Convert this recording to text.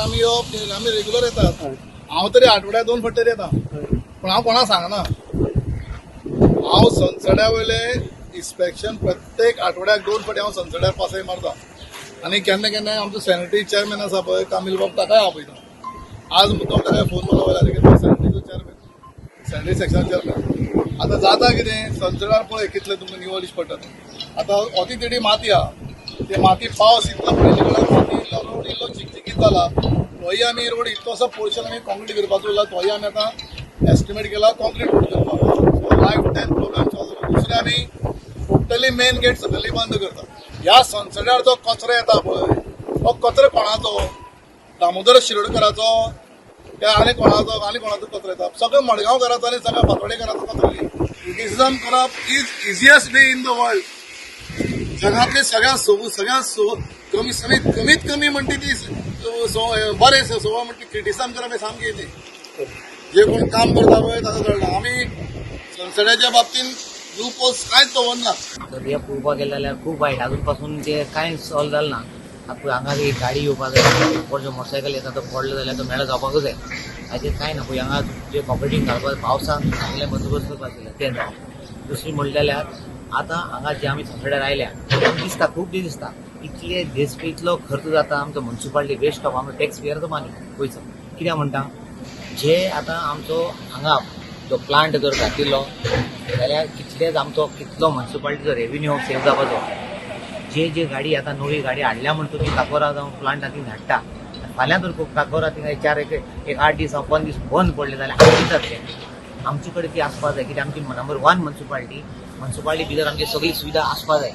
आमी येवप आमी रेग्युलर येतात. हांव तरी आठवड्याक 2 फावट तरी येता, पण हांव कोणाक सांगना. हांव संसड्या वयले इन्स्पेक्शन प्रत्येक आठवड्याक 2 फावटी हांव संसड्यार पासय मारता. आनी केन्ना केन्ना आमचो सॅनिटरी चेअरमॅन आसा पळय कामील बाब ताकाय आपयता. आज मुद्दम ताका फोन मारलो जाल्यार सॅनिटरीचो चेअरमॅन सॅनिटरी सेक्शन चेअरमॅन. आतां जाता कितें संसड्यार पळय कितले तुमकां निवळ दिश्टी पडटात. आतां अती तेडी माती आहा, ते माती पावस इतलो पडले कडे माती रोड इल्लो चिकचिकीत जाला. तोय आमी रोड इतलोसो पोर्शन आमी कॉन्क्रीट करपाचो उरला, तोय आमी आतां एस्टिमेट केला कॉन्क्रीट रोड करपाक. लायफ टायम प्रोग्राम सॉल्व जाता. दुसरें आमी टोटली मेन गेट सकयली बंद करता. ह्या संसड्यार जो कचरो येता पळय हो कचरो कोणाचो? दामोदर शिरोडकराचो त्या आनी कोणाचो कचरो येता? सगळ्या मडगांवकाराचो आनी सगळ्या फातोडेकाराचो कचरो. क्रिटिसिजम करप is easiest way in the world. जगातले कमीत कमी म्हणटी ती बरें सवय म्हणटी क्रिटिसिजम करप हें सामकें इजी. जे कोण काम करता पळय ताका कळना. आमी संसड्याच्या बाबतींत लूप होल्स कांयच दवरना. तर हे पळोवपाक गेले जाल्यार खूब वायट. अजून पासून ते कांय सॉल्व जालें ना. आतां हांगा एक गाडी येवपाक जाय, जो मोटरसायकल येता तो पडलो जाल्यार तो मेळो जावपाकूच जाय. हाचेर कांय ना. पळय हांगा जे कॉपरेटींग घालपाक पावसान सांगले बंदोबस्त करपाक आशिल्ले तें जावं. दुसरी म्हणलें जाल्यार आतां हांगा जे आमी संसड्यार आयल्या दिसता खूब दिसता इतले दीस इतलो खर्च जाता आमचो म्युनिसिपालिटी वेस्ट ऑफ आमचो टॅक्स पेयरचो मानी पयसो. कित्याक म्हणटा जे आतां आमचो हांगा जो प्लांट जर घातिल्लो जाल्यार कितलेच आमचो कितलो म्युनिसिपालिटीचो रेव्हेन्यू सेव जावपाचो. जे गाडी आतां नवी गाडी हाडल्या म्हणटा ती काकोरा जावं प्लांट ती धाडटा. फाल्यां जर काकोरा थिंगा एक 8 दीस 15 दीस बंद पडले जाल्यार आमी कितें जातलें? आमचे कडेन ती आसपाक जाय. कित्याक आमची नंबर 1 म्युनिसिपालिटी भितर आमची सगळी सुविधा आसपाक जाय.